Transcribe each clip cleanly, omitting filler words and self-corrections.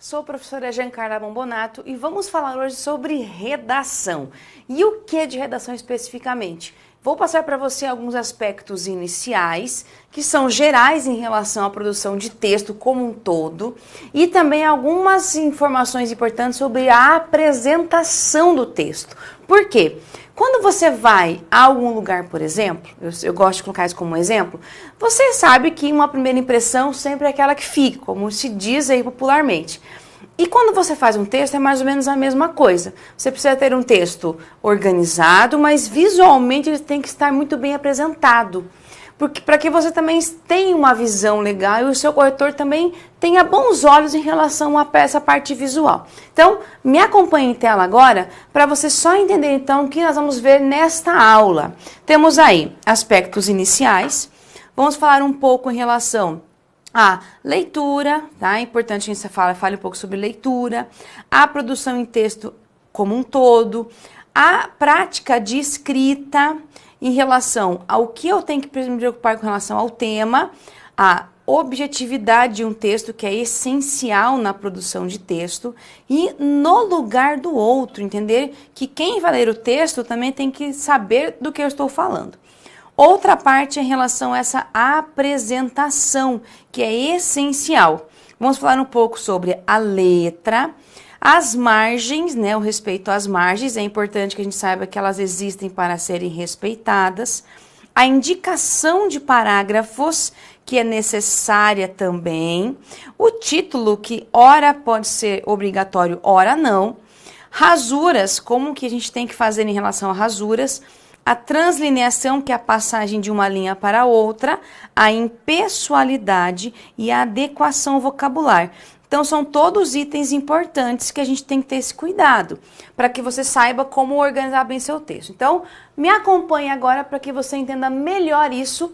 Sou a professora Giancarla Bombonato e vamos falar hoje sobre redação. E o que é de redação especificamente? Vou passar para você alguns aspectos iniciais, que são gerais em relação à produção de texto como um todo, e também algumas informações importantes sobre a apresentação do texto. Por quê? Quando você vai a algum lugar, por exemplo, eu gosto de colocar isso como exemplo, você sabe que uma primeira impressão sempre é aquela que fica, como se diz aí popularmente. E quando você faz um texto, é mais ou menos a mesma coisa. Você precisa ter um texto organizado, mas visualmente ele tem que estar muito bem apresentado. Porque para que você também tenha uma visão legal e o seu corretor também tenha bons olhos em relação a essa parte visual. Então, me acompanhe em tela agora para você só entender então o que nós vamos ver nesta aula. Temos aí aspectos iniciais, vamos falar um pouco em relação à leitura, tá? É importante que você fale um pouco sobre leitura, a produção em texto como um todo, a prática de escrita em relação ao que eu tenho que me preocupar com relação ao tema, a objetividade de um texto que é essencial na produção de texto e no lugar do outro, entender que quem vai ler o texto também tem que saber do que eu estou falando. Outra parte é em relação a essa apresentação, que é essencial. Vamos falar um pouco sobre a letra, as margens, né, o respeito às margens, é importante que a gente saiba que elas existem para serem respeitadas. A indicação de parágrafos, que é necessária também. O título, que ora pode ser obrigatório, ora não. Rasuras, como que a gente tem que fazer em relação a rasuras. A translineação, que é a passagem de uma linha para outra, a impessoalidade e a adequação vocabular. Então, são todos itens importantes que a gente tem que ter esse cuidado, para que você saiba como organizar bem seu texto. Então, me acompanhe agora para que você entenda melhor isso,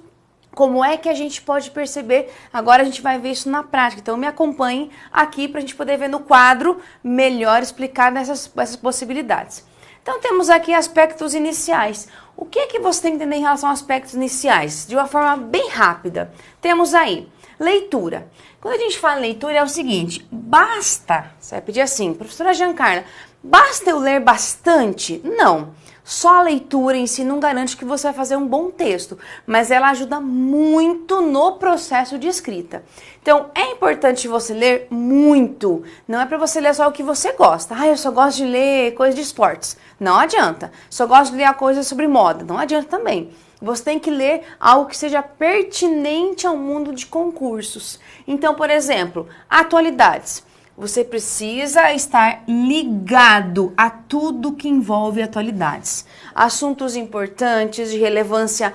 como é que a gente pode perceber. Agora a gente vai ver isso na prática. Então, me acompanhe aqui para a gente poder ver no quadro melhor explicado essas possibilidades. Então, temos aqui aspectos iniciais. O que é que você tem que entender em relação a aspectos iniciais? De uma forma bem rápida. Temos aí leitura. Quando a gente fala em leitura, é o seguinte: basta, você vai pedir assim, professora Giancarla, basta eu ler bastante? Não. Só a leitura em si não garante que você vai fazer um bom texto, mas ela ajuda muito no processo de escrita. Então, é importante você ler muito. Não é para você ler só o que você gosta. Ah, eu só gosto de ler coisas de esportes. Não adianta. Só gosto de ler a coisa sobre moda. Não adianta também. Você tem que ler algo que seja pertinente ao mundo de concursos. Então, por exemplo, atualidades. Você precisa estar ligado a tudo que envolve atualidades. Assuntos importantes, de relevância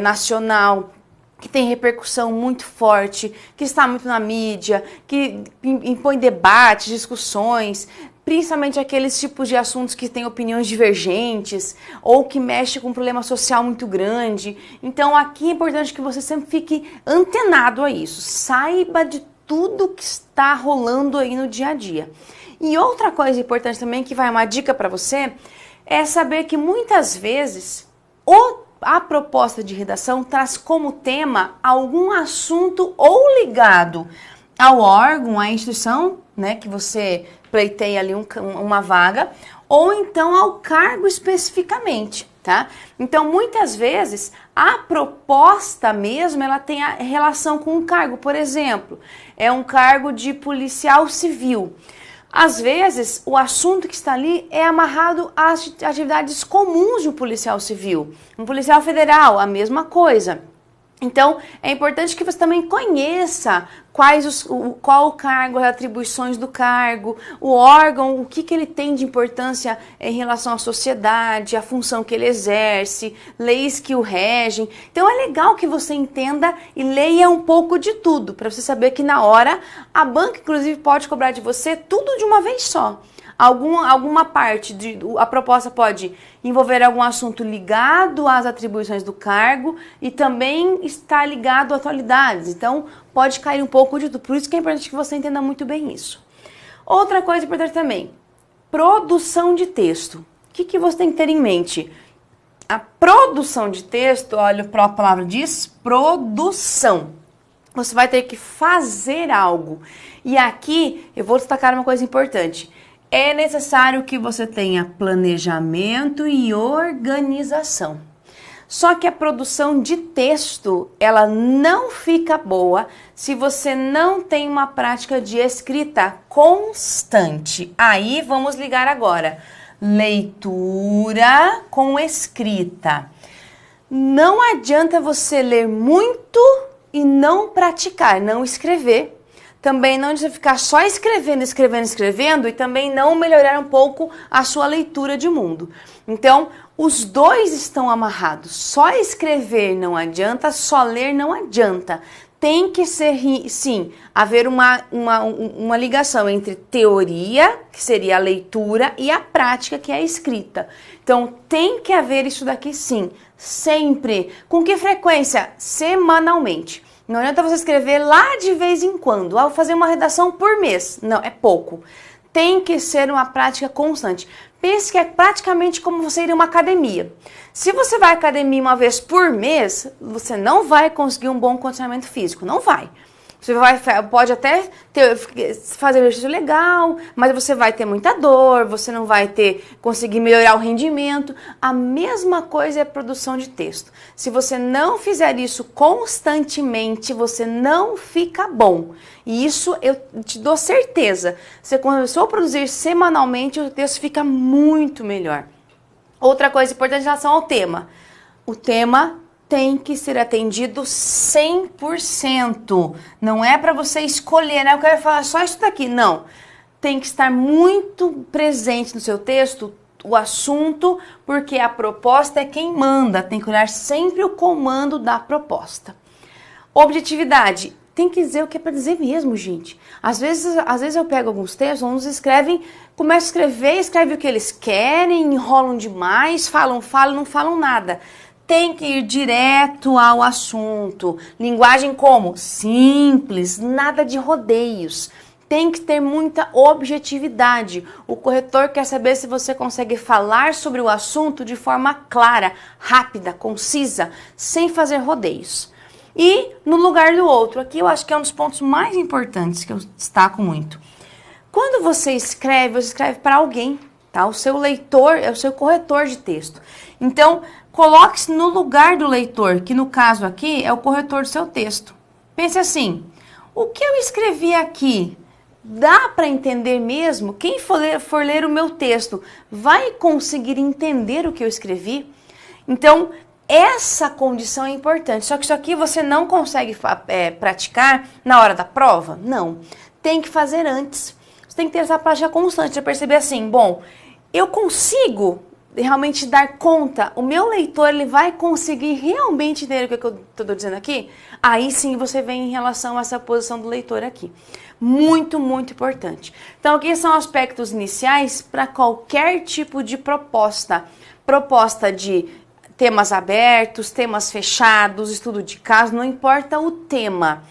nacional, que tem repercussão muito forte, que está muito na mídia, que impõe debates, discussões, principalmente aqueles tipos de assuntos que têm opiniões divergentes ou que mexem com um problema social muito grande. Então, aqui é importante que você sempre fique antenado a isso. Saiba de tudo que está rolando aí no dia a dia. E outra coisa importante também, que vai uma dica para você, é saber que muitas vezes a proposta de redação traz como tema algum assunto ou ligado ao órgão, à instituição, né, que você pleiteia ali uma vaga, ou então ao cargo especificamente, tá? Então, muitas vezes, a proposta mesmo, ela tem a relação com um cargo. Por exemplo, é um cargo de policial civil. Às vezes, o assunto que está ali é amarrado às atividades comuns de um policial civil. Um policial federal, a mesma coisa. Então, é importante que você também conheça qual o cargo, as atribuições do cargo, o órgão, o que ele tem de importância em relação à sociedade, a função que ele exerce, leis que o regem. Então, é legal que você entenda e leia um pouco de tudo, para você saber que na hora, a banca, inclusive, pode cobrar de você tudo de uma vez só. Alguma parte, a proposta pode envolver algum assunto ligado às atribuições do cargo e também está ligado a atualidades. Então, pode cair um pouco de tudo. Por isso que é importante que você entenda muito bem isso. Outra coisa importante também, produção de texto. O que você tem que ter em mente? A produção de texto, olha, a própria palavra diz produção. você vai ter que fazer algo. E aqui eu vou destacar uma coisa importante. É necessário que você tenha planejamento e organização. Só que a produção de texto, ela não fica boa se você não tem uma prática de escrita constante. Aí vamos ligar agora. Leitura com escrita. Não adianta você ler muito e não praticar, não escrever. Também não adianta ficar só escrevendo e também não melhorar um pouco a sua leitura de mundo. Então, os dois estão amarrados. Só escrever não adianta, só ler não adianta. Tem que ser, sim, haver uma ligação entre teoria, que seria a leitura, e a prática, que é a escrita. Então, tem que haver isso daqui sim, sempre. Com que frequência? Semanalmente. Não adianta você escrever lá de vez em quando. Vou fazer uma redação por mês. Não, é pouco. Tem que ser uma prática constante. Pense que é praticamente como você ir a uma academia. Se você vai à academia uma vez por mês, você não vai conseguir um bom condicionamento físico. Não vai. Você pode até fazer exercício legal, mas você vai ter muita dor, você não vai conseguir melhorar o rendimento. A mesma coisa é a produção de texto. Se você não fizer isso constantemente, você não fica bom. E isso eu te dou certeza. Você começou a produzir semanalmente, o texto fica muito melhor. Outra coisa importante em relação ao tema. O tema tem que ser atendido 100%. Não é para você escolher, né? Eu quero falar só isso daqui. Não. Tem que estar muito presente no seu texto o assunto, porque a proposta é quem manda. Tem que olhar sempre o comando da proposta. Objetividade. Tem que dizer o que é para dizer mesmo, gente. Às vezes eu pego alguns textos, uns escrevem, começam a escrever, escrevem o que eles querem, enrolam demais, falam, não falam nada. Tem que ir direto ao assunto. Linguagem como? Simples, nada de rodeios. Tem que ter muita objetividade. O corretor quer saber se você consegue falar sobre o assunto de forma clara, rápida, concisa, sem fazer rodeios. E no lugar do outro, aqui eu acho que é um dos pontos mais importantes que eu destaco muito. Quando você escreve para alguém, tá? O seu leitor é o seu corretor de texto. Então, coloque-se no lugar do leitor, que no caso aqui é o corretor do seu texto. Pense assim, o que eu escrevi aqui, dá para entender mesmo? Quem for ler o meu texto vai conseguir entender o que eu escrevi? Então, essa condição é importante. Só que isso aqui você não consegue praticar na hora da prova? Não. Tem que fazer antes. Você tem que ter essa prática constante, para perceber assim, bom, eu consigo realmente dar conta, o meu leitor ele vai conseguir realmente entender o que eu estou dizendo aqui? Aí sim você vem em relação a essa posição do leitor aqui. Muito, muito importante. Então aqui são aspectos iniciais para qualquer tipo de proposta. Proposta de temas abertos, temas fechados, estudo de caso, não importa o tema.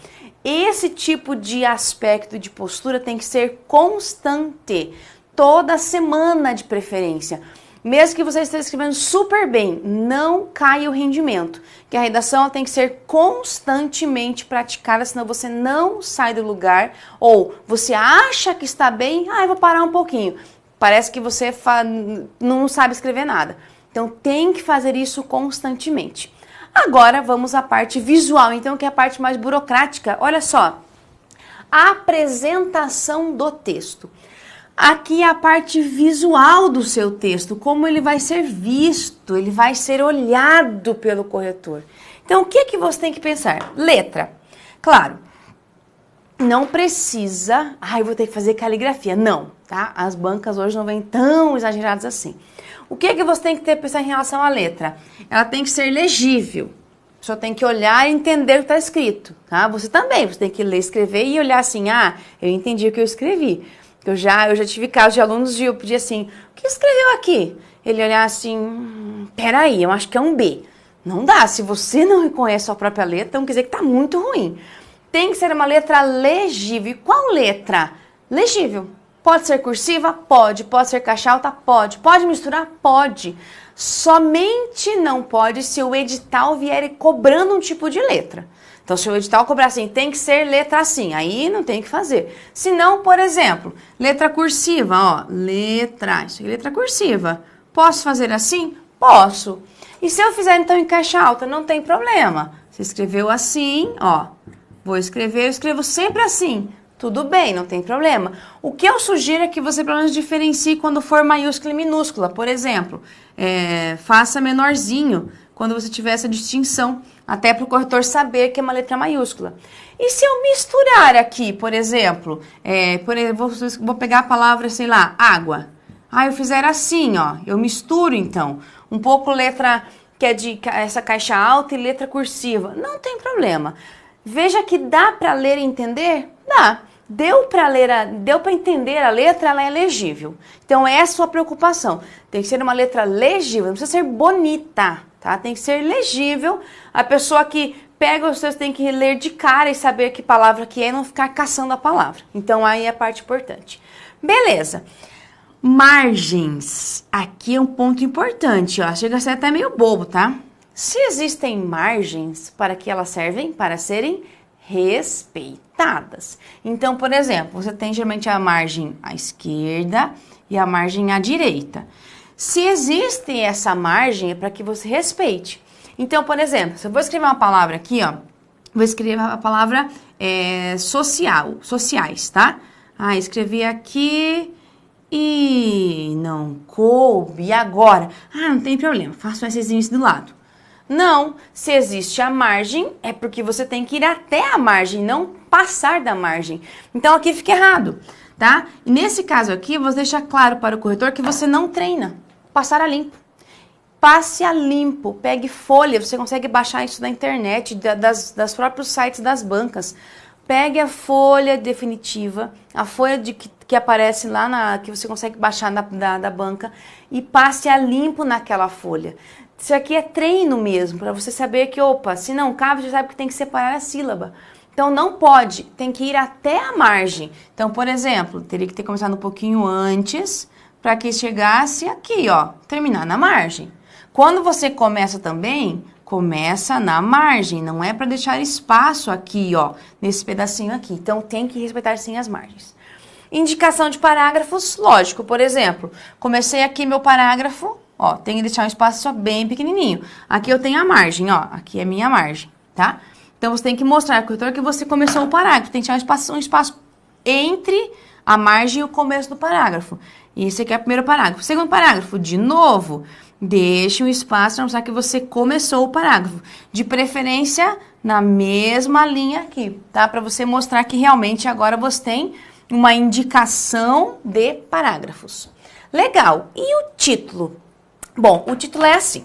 Esse tipo de aspecto de postura tem que ser constante, toda semana de preferência. Mesmo que você esteja escrevendo super bem, não caia o rendimento. Que a redação tem que ser constantemente praticada, senão você não sai do lugar. Ou você acha que está bem, eu vou parar um pouquinho. Parece que você não sabe escrever nada. Então tem que fazer isso constantemente. Agora vamos à parte visual, então, que é a parte mais burocrática. Olha só, a apresentação do texto. Aqui é a parte visual do seu texto, como ele vai ser visto, ele vai ser olhado pelo corretor. Então, o que você tem que pensar? Letra. Claro, não precisa, eu vou ter que fazer caligrafia. Não, tá? As bancas hoje não vêm tão exageradas assim. O que você tem que pensar em relação à letra? Ela tem que ser legível. Só tem que olhar e entender o que está escrito, tá? Você também, você tem que ler, escrever e olhar assim, eu entendi o que eu escrevi. Eu já tive casos de alunos de eu pedir assim, o que escreveu aqui? Ele olhar assim, peraí, eu acho que é um B. Não dá, se você não reconhece a sua própria letra, então quer dizer que está muito ruim. Tem que ser uma letra legível. E qual letra? Legível. Pode ser cursiva? Pode. Pode ser caixa alta? Pode. Pode misturar? Pode. Somente não pode se o edital vier cobrando um tipo de letra. Então, se o edital cobrar assim, tem que ser letra assim, aí não tem que fazer. Se não, por exemplo, letra cursiva, ó, isso aqui é letra cursiva. Posso fazer assim? Posso. E se eu fizer, então, em caixa alta, não tem problema. Você escreveu assim, ó, eu escrevo sempre assim. Tudo bem, não tem problema. O que eu sugiro é que você, pelo menos, diferencie quando for maiúscula e minúscula. Por exemplo, faça menorzinho quando você tiver essa distinção, até para o corretor saber que é uma letra maiúscula. E se eu misturar aqui, por exemplo, vou pegar a palavra, sei lá, água. Eu fizer assim, ó, eu misturo, então, um pouco letra que é de essa caixa alta e letra cursiva. Não tem problema. Veja que dá para ler e entender? Dá. Deu para entender a letra, ela é legível. Então, essa é a sua preocupação. Tem que ser uma letra legível, não precisa ser bonita, tá? Tem que ser legível. A pessoa que pega os seus tem que ler de cara e saber que palavra que é e não ficar caçando a palavra. Então, aí é a parte importante. Beleza. Margens. Aqui é um ponto importante, ó. Chega a ser até meio bobo, tá? Se existem margens, para que elas servem? Para serem respeitadas. Então, por exemplo, você tem geralmente a margem à esquerda e a margem à direita. Se existe essa margem, é para que você respeite. Então, por exemplo, se eu vou escrever uma palavra aqui, ó, vou escrever a palavra sociais, tá? Escrevi aqui e não coube, e agora? Não tem problema, faço esse exercício do lado. Não, se existe a margem, é porque você tem que ir até a margem, não passar da margem. Então, aqui fica errado, tá? E nesse caso aqui, você deixa claro para o corretor que você não treina. Passar a limpo. Passe a limpo, pegue folha, você consegue baixar isso da internet, das próprios sites das bancas. Pegue a folha definitiva, a folha que aparece lá, que você consegue baixar da banca, e passe a limpo naquela folha. Isso aqui é treino mesmo, para você saber que, se não cabe, você sabe que tem que separar a sílaba. Então, não pode, tem que ir até a margem. Então, por exemplo, teria que ter começado um pouquinho antes, para que chegasse aqui, ó, terminar na margem. Quando você começa também, começa na margem, não é para deixar espaço aqui, ó, nesse pedacinho aqui. Então, tem que respeitar sim as margens. Indicação de parágrafos, lógico, por exemplo, comecei aqui meu parágrafo, ó, tem que deixar um espaço só bem pequenininho. Aqui eu tenho a margem, ó, aqui é minha margem, tá? Então, você tem que mostrar ao corretor que você começou o parágrafo, tem que deixar um espaço entre a margem e o começo do parágrafo. Esse aqui é o primeiro parágrafo. Segundo parágrafo, de novo, deixe um espaço para mostrar que você começou o parágrafo. De preferência, na mesma linha aqui, tá? Para você mostrar que realmente agora você tem uma indicação de parágrafos. Legal. E o título? Bom, o título é assim.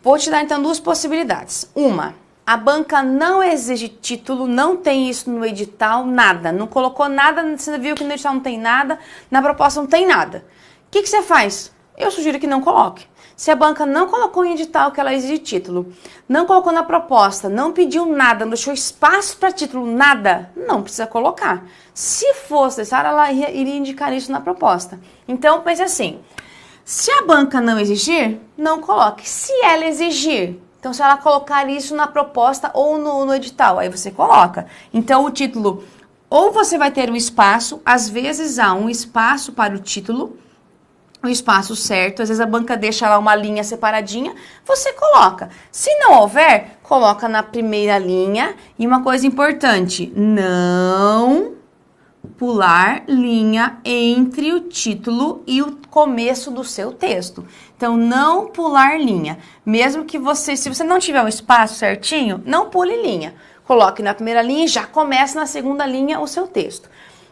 Vou te dar, então, duas possibilidades. Uma, a banca não exige título, não tem isso no edital, nada. Não colocou nada, você viu que no edital não tem nada, na proposta não tem nada. O que você faz? Eu sugiro que não coloque. Se a banca não colocou em edital que ela exige título, não colocou na proposta, não pediu nada, não deixou espaço para título, nada, não precisa colocar. Se fosse necessário, ela iria indicar isso na proposta. Então, pense assim, se a banca não exigir, não coloque. Se ela exigir, então se ela colocar isso na proposta ou no edital, aí você coloca. Então, o título, ou você vai ter um espaço, às vezes há um espaço para o título, o espaço certo, às vezes a banca deixa lá uma linha separadinha, você coloca. Se não houver, coloca na primeira linha. E uma coisa importante, não pular linha entre o título e o começo do seu texto. Então, não pular linha. Mesmo que se você não tiver um espaço certinho, não pule linha. Coloque na primeira linha e já comece na segunda linha o seu texto.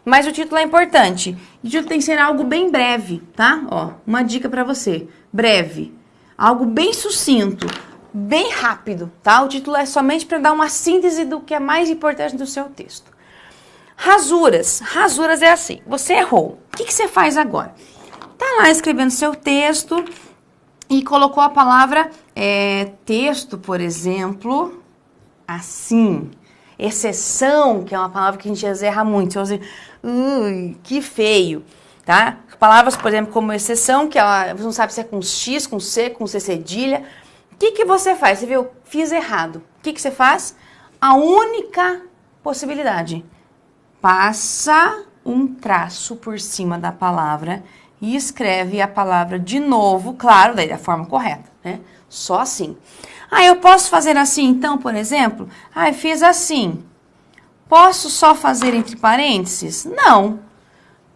Mas o título é importante. O título tem que ser algo bem breve, tá? Ó, uma dica para você. Breve. Algo bem sucinto, bem rápido, tá? O título é somente para dar uma síntese do que é mais importante do seu texto. Rasuras. Rasuras é assim. Você errou. O que você faz agora? Tá lá escrevendo seu texto e colocou a palavra texto, por exemplo, assim. Exceção, que é uma palavra que a gente erra muito. Você vai dizer, que feio, tá? Palavras, por exemplo, como exceção, que você não sabe se é com X, com C, com C cedilha. O que você faz? Você viu, fiz errado. O que você faz? A única possibilidade. Passa um traço por cima da palavra e escreve a palavra de novo, claro, daí da forma correta, né? Só assim. Eu posso fazer assim, então, por exemplo? Eu fiz assim. Posso só fazer entre parênteses? Não.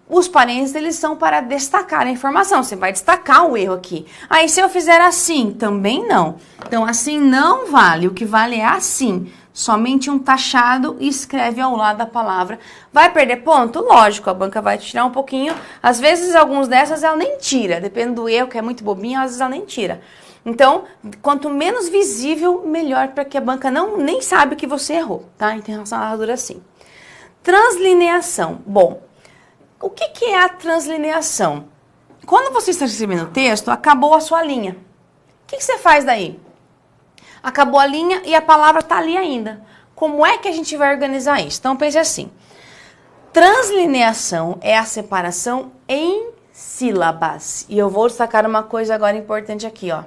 Os parênteses, eles são para destacar a informação. Você vai destacar o erro aqui. Se eu fizer assim, também não. Então, assim não vale. O que vale é assim. Somente um taxado e escreve ao lado da palavra. Vai perder ponto? Lógico, a banca vai te tirar um pouquinho. Às vezes, alguns dessas ela nem tira. Depende do erro, que é muito bobinho, às vezes ela nem tira. Então, quanto menos visível, melhor, para que a banca nem sabe que você errou, tá? Em relação à erradura, assim. Translineação. Bom, o que é a translineação? Quando você está escrevendo o texto, acabou a sua linha. O que você faz daí? Acabou a linha e a palavra está ali ainda. Como é que a gente vai organizar isso? Então, pense assim. Translineação é a separação em sílabas. E eu vou destacar uma coisa agora importante aqui, ó.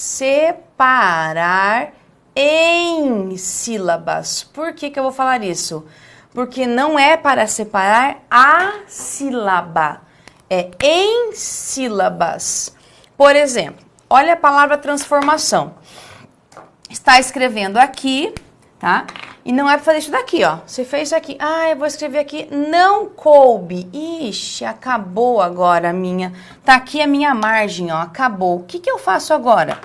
Separar em sílabas. Por que eu vou falar isso? Porque não é para separar a sílaba. É em sílabas. Por exemplo, olha a palavra transformação. Está escrevendo aqui, tá? E não é para fazer isso daqui, ó. Você fez isso aqui. Eu vou escrever aqui. Não coube. Ixi, acabou agora a minha. Tá aqui a minha margem, ó. Acabou. O que eu faço agora?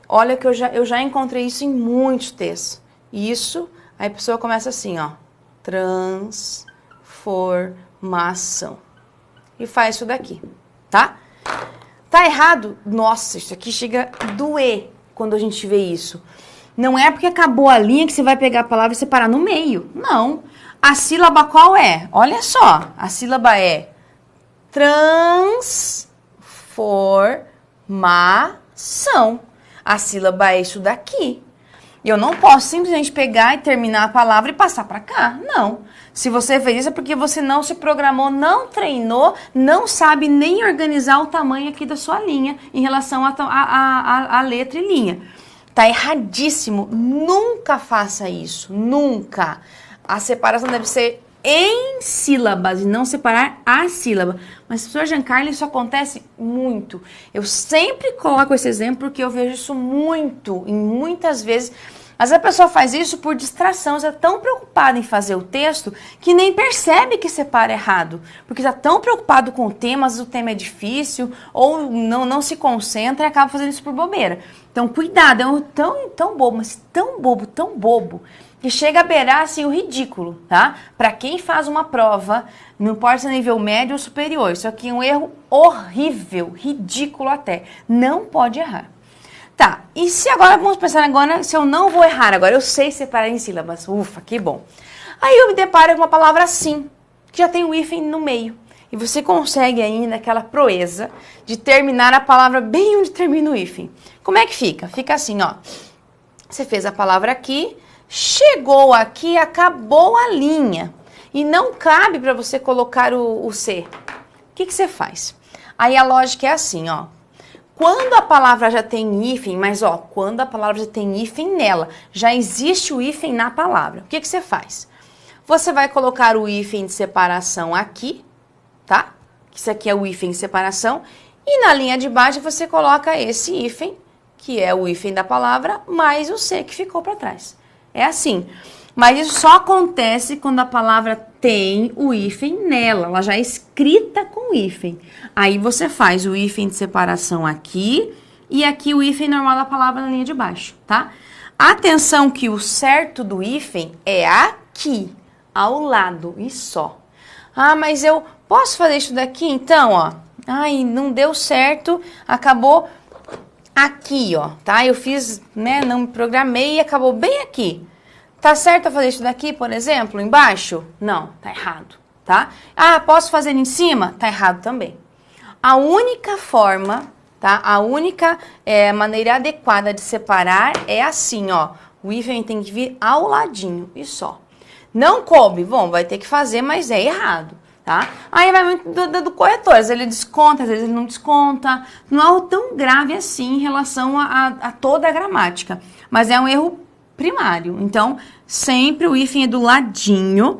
Olha que eu já encontrei isso em muitos textos. Isso, aí a pessoa começa assim, ó. Transformação. E faz isso daqui, tá? Tá errado? Nossa, isso aqui chega a doer quando a gente vê isso. Não é porque acabou a linha que você vai pegar a palavra e separar no meio. Não. A sílaba qual é? Olha só. A sílaba é transformação. A sílaba é isso daqui. Eu não posso simplesmente pegar e terminar a palavra e passar para cá. Não. Se você fez isso é porque você não se programou, não treinou, não sabe nem organizar o tamanho aqui da sua linha em relação à letra e linha. Tá erradíssimo. Nunca faça isso. Nunca. A separação deve ser em sílabas e não separar a sílaba. Mas, professor Giancarlo, isso acontece muito. Eu sempre coloco esse exemplo porque eu vejo isso muito, e muitas vezes. Às vezes a pessoa faz isso por distração, está tão preocupada em fazer o texto que nem percebe que separa errado. Porque está tão preocupado com o tema, às vezes o tema é difícil, ou não se concentra e acaba fazendo isso por bobeira. Então, cuidado, é tão bobo, mas tão bobo, que chega a beirar assim, o ridículo, tá? Para quem faz uma prova, não importa se é nível médio ou superior, isso aqui é um erro horrível, ridículo até. Não pode errar. Tá, e se agora, vamos pensar agora, se eu não vou errar agora, eu sei separar em sílabas, ufa, que bom. Aí eu me deparo com uma palavra assim, que já tem o hífen no meio. E você consegue ainda aquela proeza de terminar a palavra bem onde termina o hífen. Como é que fica? Fica assim, ó. Você fez a palavra aqui, chegou aqui, acabou a linha. E não cabe para você colocar o C. O que você faz? Aí a lógica é assim, ó. Quando a palavra já tem hífen, mas ó, quando a palavra já tem hífen nela, já existe o hífen na palavra. O que você faz? Você vai colocar o hífen de separação aqui, tá? Isso aqui é o hífen de separação. E na linha de baixo você coloca esse hífen, que é o hífen da palavra, mais o C que ficou para trás. É assim. Mas isso só acontece quando a palavra tem o hífen nela, ela já é escrita com hífen. Aí você faz o hífen de separação aqui e aqui o hífen normal da palavra na linha de baixo, tá? Atenção que o certo do hífen é aqui, ao lado e só. Mas eu posso fazer isso daqui então, ó? Não deu certo, acabou aqui, ó, tá? Eu fiz, né, não me programei e acabou bem aqui. Tá certo eu fazer isso daqui, por exemplo, embaixo? Não, tá errado, tá? Posso fazer em cima? Tá errado também. A única forma, tá? A única maneira adequada de separar é assim, ó. O hífen tem que vir ao ladinho e só. Não coube, bom, vai ter que fazer, mas é errado, tá? Aí vai muito do corretor, às vezes ele desconta, às vezes ele não desconta. Não é algo tão grave assim em relação a toda a gramática, mas é um erro primário. Então, sempre o hífen é do ladinho.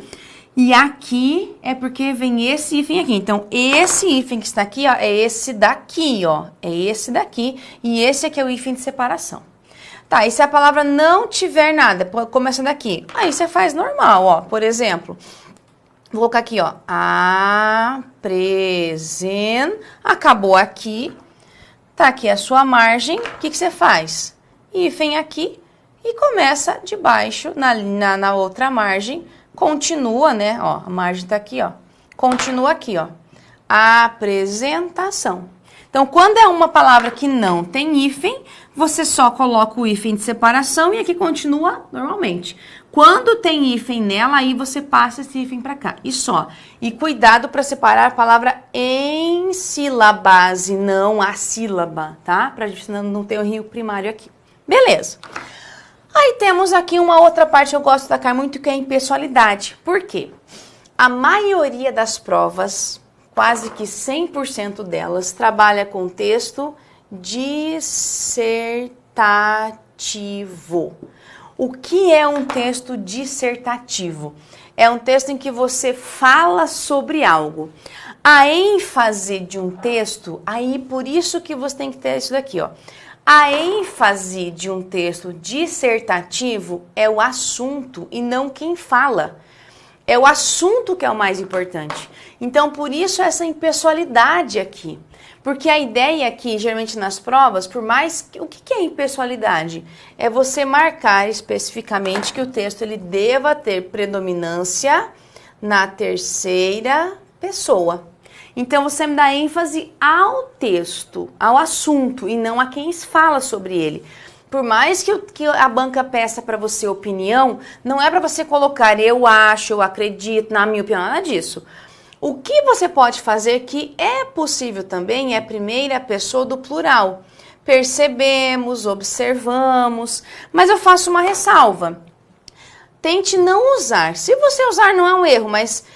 E aqui é porque vem esse hífen aqui. Então, esse hífen que está aqui, ó, é esse daqui, ó. É esse daqui. E esse aqui é o hífen de separação. Tá, e se a palavra não tiver nada, começando aqui, aí você faz normal, ó. Por exemplo, vou colocar aqui, ó. Acabou aqui. Tá aqui a sua margem. O que você faz? Hífen aqui e começa de baixo na outra margem. Continua, né? Ó, a margem tá aqui, ó. Continua aqui, ó. Apresentação. Então, quando é uma palavra que não tem hífen, você só coloca o hífen de separação e aqui continua normalmente. Quando tem hífen nela, aí você passa esse hífen para cá. E só. E cuidado para separar a palavra em sílabas e não a sílaba, tá? Pra gente não ter o rio primário aqui. Beleza. Aí temos aqui uma outra parte que eu gosto de destacar muito, que é a impessoalidade. Por quê? A maioria das provas, quase que 100% delas, trabalha com texto dissertativo. O que é um texto dissertativo? É um texto em que você fala sobre algo. A ênfase de um texto, aí por isso que você tem que ter isso daqui, ó. A ênfase de um texto dissertativo é o assunto e não quem fala. É o assunto que é o mais importante. Então, por isso essa impessoalidade aqui. Porque a ideia aqui, geralmente nas provas, por mais... O que é impessoalidade? É você marcar especificamente que o texto ele deva ter predominância na terceira pessoa. Então, você me dá ênfase ao texto, ao assunto, e não a quem fala sobre ele. Por mais que a banca peça para você opinião, não é para você colocar eu acho, eu acredito, na minha opinião, nada disso. O que você pode fazer que é possível também é a primeira pessoa do plural. Percebemos, observamos, mas eu faço uma ressalva. Tente não usar. Se você usar não é um erro, mas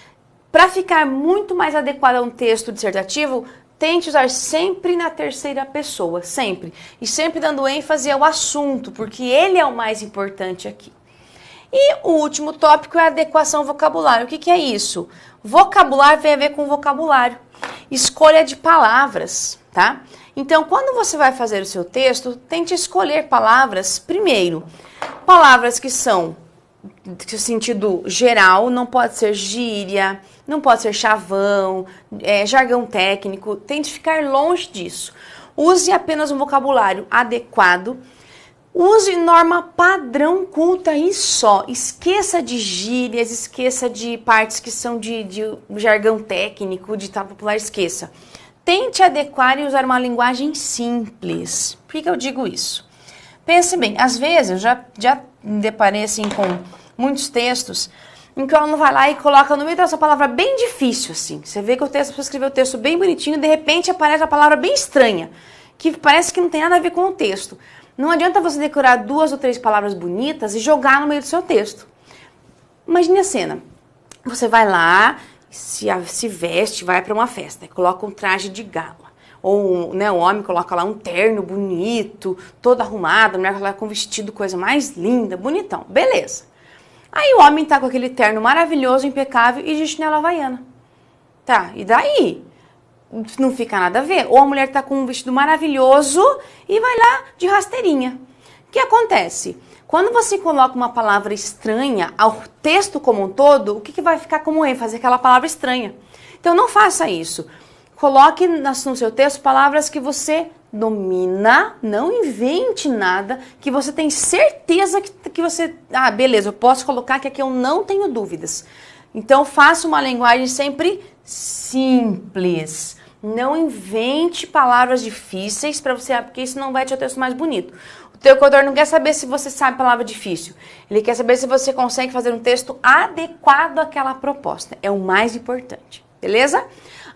para ficar muito mais adequado a um texto dissertativo, tente usar sempre na terceira pessoa, sempre. E sempre dando ênfase ao assunto, porque ele é o mais importante aqui. E o último tópico é a adequação ao vocabulário. O que é isso? Vocabulário tem a ver com vocabulário. Escolha de palavras, tá? Então, quando você vai fazer o seu texto, tente escolher palavras, primeiro, palavras que são de sentido geral, não pode ser gíria, não pode ser chavão, jargão técnico, tente ficar longe disso. Use apenas um vocabulário adequado, use norma padrão culta e só. Esqueça de gírias, esqueça de partes que são de jargão técnico, de ditado popular, esqueça. Tente adequar e usar uma linguagem simples. Por que eu digo isso? Pense bem, às vezes eu já me deparei assim com muitos textos em que o aluno vai lá e coloca no meio dessa palavra bem difícil, assim. Você vê que o texto, a pessoa escreveu o texto bem bonitinho e de repente aparece a palavra bem estranha, que parece que não tem nada a ver com o texto. Não adianta você decorar 2 ou 3 palavras bonitas e jogar no meio do seu texto. Imagine a cena. Você vai lá, se veste, vai para uma festa, coloca um traje de gala. Ou, né, o homem coloca lá um terno bonito, todo arrumado, a mulher coloca um vestido, coisa mais linda, bonitão. Beleza. Aí o homem tá com aquele terno maravilhoso, impecável e de chinela havaiana. Tá, e daí? Não fica nada a ver. Ou a mulher tá com um vestido maravilhoso e vai lá de rasteirinha. O que acontece? Quando você coloca uma palavra estranha ao texto como um todo, o que vai ficar como ênfase? Aquela palavra estranha. Então não faça isso. Coloque no seu texto palavras que você domina, não invente nada, que você tem certeza que você... Ah, beleza, eu posso colocar que aqui eu não tenho dúvidas. Então faça uma linguagem sempre simples. Não invente palavras difíceis para você, porque isso não vai te o texto mais bonito. O teu corretor não quer saber se você sabe palavra difícil. Ele quer saber se você consegue fazer um texto adequado àquela proposta. É o mais importante, beleza?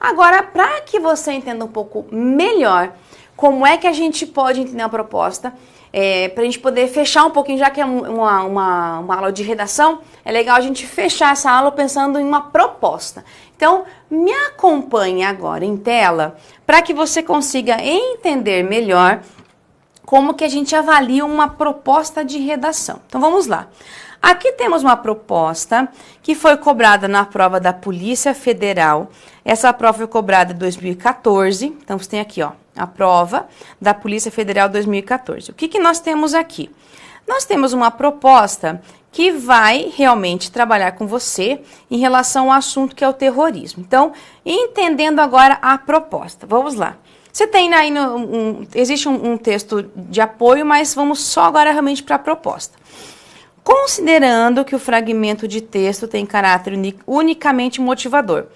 Agora, para que você entenda um pouco melhor como é que a gente pode entender a proposta, para a gente poder fechar um pouquinho, já que é uma aula de redação, é legal a gente fechar essa aula pensando em uma proposta. Então, me acompanhe agora em tela para que você consiga entender melhor como que a gente avalia uma proposta de redação. Então vamos lá. Aqui temos uma proposta que foi cobrada na prova da Polícia Federal. Essa prova foi cobrada em 2014. Então você tem aqui, ó, a prova da Polícia Federal 2014. O que nós temos aqui? Nós temos uma proposta que vai realmente trabalhar com você em relação ao assunto que é o terrorismo. Então, entendendo agora a proposta, vamos lá. Você tem aí, existe um texto de apoio, mas vamos só agora realmente para a proposta. Considerando que o fragmento de texto tem caráter unicamente motivador.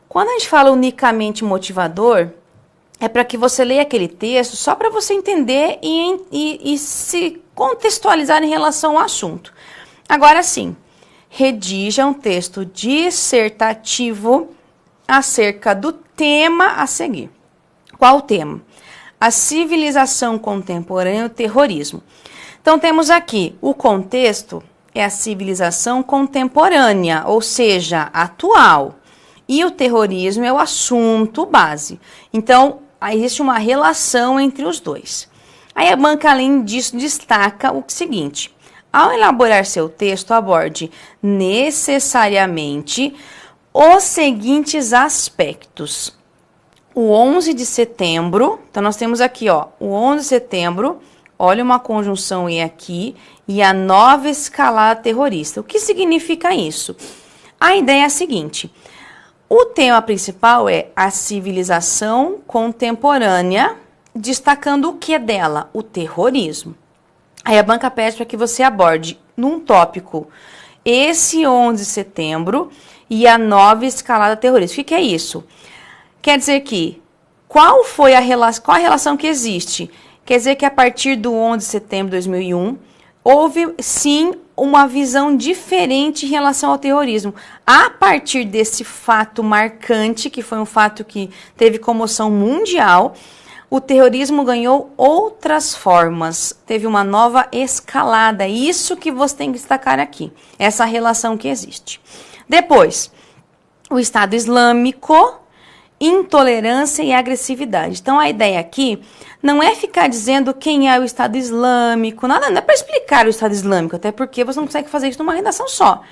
Quando a gente fala unicamente motivador, é para que você leia aquele texto só para você entender e se contextualizar em relação ao assunto. Agora sim, redija um texto dissertativo acerca do tema a seguir. Qual o tema? A civilização contemporânea e o terrorismo. Então temos aqui, o contexto é a civilização contemporânea, ou seja, atual. E o terrorismo é o assunto base. Então, existe uma relação entre os dois. Aí a banca, além disso, destaca o seguinte: ao elaborar seu texto, aborde necessariamente os seguintes aspectos. O 11 de setembro, então nós temos aqui, ó, o 11 de setembro, olha uma conjunção E aqui, e a nova escalada terrorista. O que significa isso? A ideia é a seguinte: o tema principal é a civilização contemporânea, destacando o que dela? O terrorismo. Aí a banca pede para que você aborde num tópico esse 11 de setembro e a nova escalada terrorista. O que é isso? Quer dizer que qual a relação que existe? Quer dizer que a partir do 11 de setembro de 2001, houve sim uma visão diferente em relação ao terrorismo. A partir desse fato marcante, que foi um fato que teve comoção mundial, o terrorismo ganhou outras formas, teve uma nova escalada. Isso que você tem que destacar aqui, essa relação que existe. Depois, o Estado Islâmico, intolerância e agressividade. Então, a ideia aqui não é ficar dizendo quem é o Estado Islâmico, nada, não é para explicar o Estado Islâmico, até porque você não consegue fazer isso numa redação só.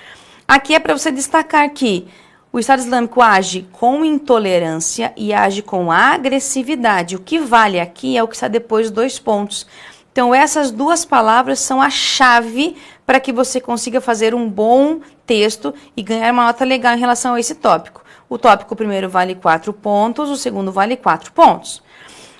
Aqui é para você destacar que o Estado Islâmico age com intolerância e age com agressividade. O que vale aqui é o que está depois dos 2 pontos. Então, essas 2 palavras são a chave para que você consiga fazer um bom texto e ganhar uma nota legal em relação a esse tópico. O tópico primeiro vale 4 pontos, o segundo vale 4 pontos.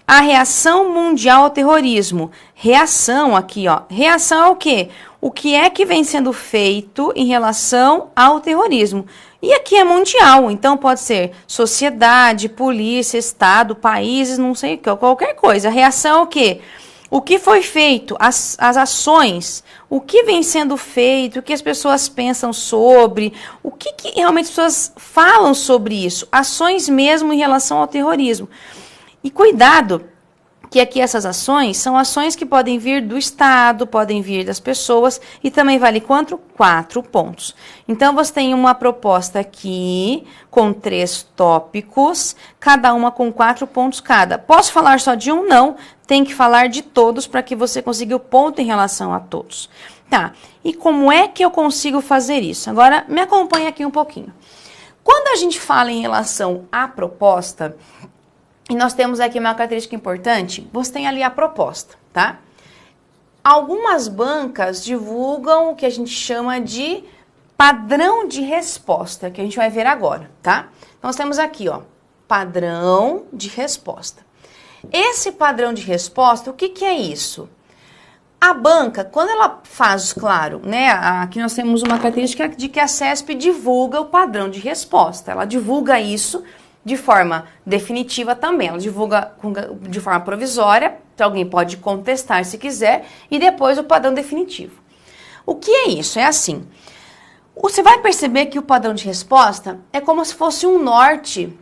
A reação mundial ao terrorismo. Reação aqui, ó. Reação é o quê? O que é que vem sendo feito em relação ao terrorismo? E aqui é mundial, então pode ser sociedade, polícia, estado, países, não sei o que, qualquer coisa. A reação é o quê? O que foi feito, as ações, o que vem sendo feito, o que as pessoas pensam sobre, o que realmente as pessoas falam sobre isso, ações mesmo em relação ao terrorismo. E cuidado, que aqui essas ações são ações que podem vir do Estado, podem vir das pessoas, e também vale quanto? 4 pontos. Então, você tem uma proposta aqui com 3 tópicos, cada uma com 4 pontos cada. Posso falar só de um? Não. Tem que falar de todos para que você consiga o ponto em relação a todos. Tá, e como é que eu consigo fazer isso? Agora, me acompanha aqui um pouquinho. Quando a gente fala em relação à proposta, e nós temos aqui uma característica importante, você tem ali a proposta, tá? Algumas bancas divulgam o que a gente chama de padrão de resposta, que a gente vai ver agora, tá? Nós temos aqui, ó, padrão de resposta. Esse padrão de resposta, o que é isso? A banca, quando ela faz, claro, né, aqui nós temos uma característica de que a CESP divulga o padrão de resposta, ela divulga isso de forma definitiva também, ela divulga de forma provisória, então alguém pode contestar se quiser, e depois o padrão definitivo. O que é isso? É assim, você vai perceber que o padrão de resposta é como se fosse um norte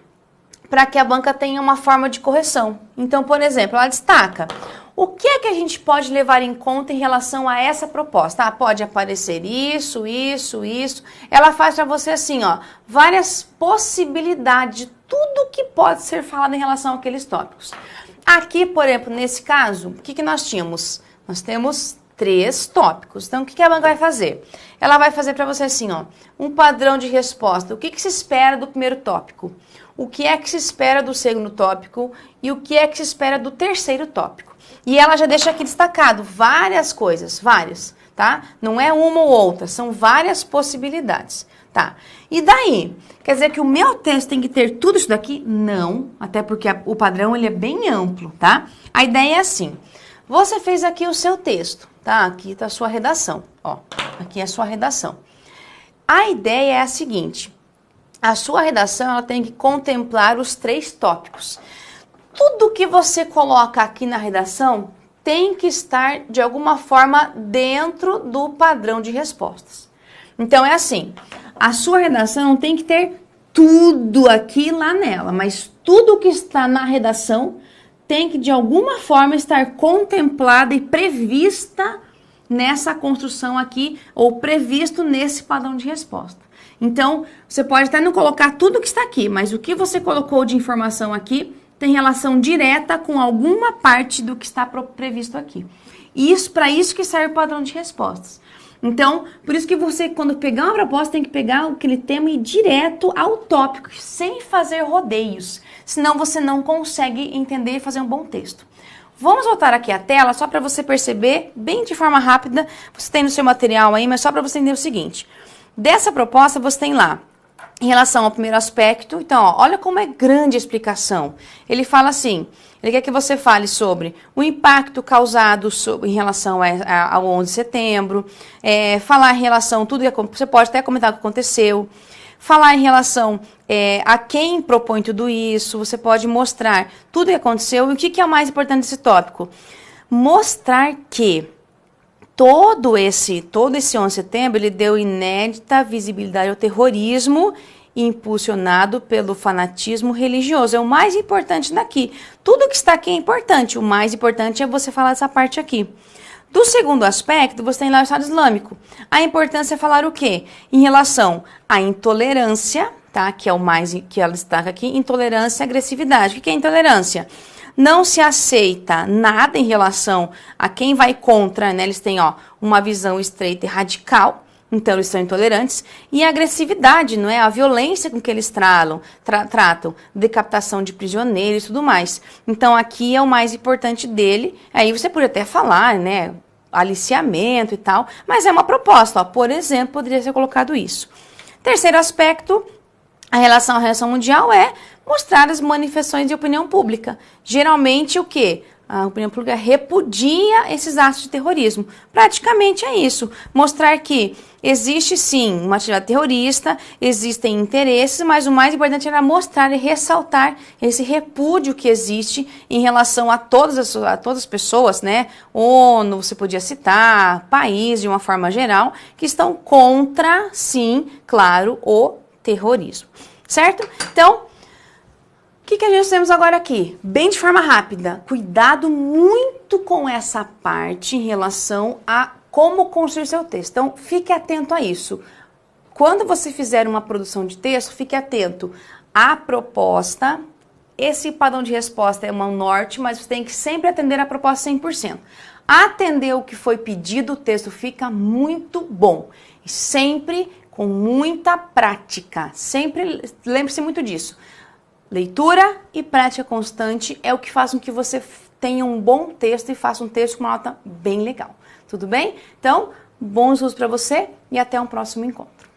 para que a banca tenha uma forma de correção. Então, por exemplo, ela destaca o que é que a gente pode levar em conta em relação a essa proposta. Ah, pode aparecer isso, isso, isso. Ela faz para você assim, ó, várias possibilidades de tudo que pode ser falado em relação àqueles tópicos. Aqui, por exemplo, nesse caso, o que nós tínhamos? Nós temos 3 tópicos. Então, o que a banca vai fazer? Ela vai fazer para você assim, ó, um padrão de resposta. O que se espera do primeiro tópico? O que é que se espera do segundo tópico? E o que é que se espera do terceiro tópico? E ela já deixa aqui destacado várias coisas, várias, tá? Não é uma ou outra, são várias possibilidades, tá? E daí? Quer dizer que o meu texto tem que ter tudo isso daqui? Não, até porque o padrão ele é bem amplo, tá? A ideia é assim, você fez aqui o seu texto, tá? Aqui tá a sua redação, ó, aqui é a sua redação. A ideia é a seguinte, a sua redação ela tem que contemplar os 3 tópicos. Tudo que você coloca aqui na redação tem que estar, de alguma forma, dentro do padrão de respostas. Então, é assim, a sua redação tem que ter tudo aqui lá nela, mas tudo que está na redação tem que, de alguma forma, estar contemplada e prevista nessa construção aqui, ou previsto nesse padrão de resposta. Então, você pode até não colocar tudo que está aqui, mas o que você colocou de informação aqui tem relação direta com alguma parte do que está previsto aqui. Isso, para isso que serve o padrão de respostas. Então, por isso que você, quando pegar uma proposta, tem que pegar aquele tema e ir direto ao tópico, sem fazer rodeios. Senão você não consegue entender e fazer um bom texto. Vamos voltar aqui à tela, só para você perceber, bem de forma rápida, você tem no seu material aí, mas só para você entender o seguinte. Dessa proposta, você tem lá, em relação ao primeiro aspecto, então, ó, olha como é grande a explicação. Ele fala assim, ele quer que você fale sobre o impacto causado em relação ao 11 de setembro, falar em relação a tudo que você pode até comentar o que aconteceu, falar em relação a quem propõe tudo isso, você pode mostrar tudo o que aconteceu e o que é o mais importante desse tópico. Mostrar que todo esse 11 de setembro, ele deu inédita visibilidade ao terrorismo impulsionado pelo fanatismo religioso. É o mais importante daqui. Tudo que está aqui é importante. O mais importante é você falar dessa parte aqui. Do segundo aspecto, você tem lá o Estado Islâmico. A importância é falar o quê? Em relação à intolerância, tá? Que é o mais que ela destaca aqui, intolerância e agressividade. O que é intolerância? Não se aceita nada em relação a quem vai contra, né? Eles têm, ó, uma visão estreita e radical, então eles são intolerantes. E a agressividade, não é? A violência com que eles tratam, decapitação de prisioneiros e tudo mais. Então aqui é o mais importante dele. Aí você pode até falar, né? Aliciamento e tal, mas é uma proposta, ó. Por exemplo, poderia ser colocado isso. Terceiro aspecto, a relação à reação mundial é mostrar as manifestações de opinião pública. Geralmente o quê? A opinião pública repudia esses atos de terrorismo. Praticamente é isso. Mostrar que existe sim uma atividade terrorista, existem interesses, mas o mais importante era mostrar e ressaltar esse repúdio que existe em relação a todas as pessoas, né? ONU, você podia citar, país de uma forma geral, que estão contra, sim, claro, o terrorismo. Certo? Então, o que a gente temos agora aqui? Bem de forma rápida, cuidado muito com essa parte em relação a como construir seu texto. Então, fique atento a isso. Quando você fizer uma produção de texto, fique atento à proposta. Esse padrão de resposta é um norte, mas você tem que sempre atender a proposta 100%. Atender o que foi pedido, o texto fica muito bom. E sempre com muita prática. Sempre lembre-se muito disso. Leitura e prática constante é o que faz com que você tenha um bom texto e faça um texto com uma nota bem legal. Tudo bem? Então, bons estudos para você e até um próximo encontro.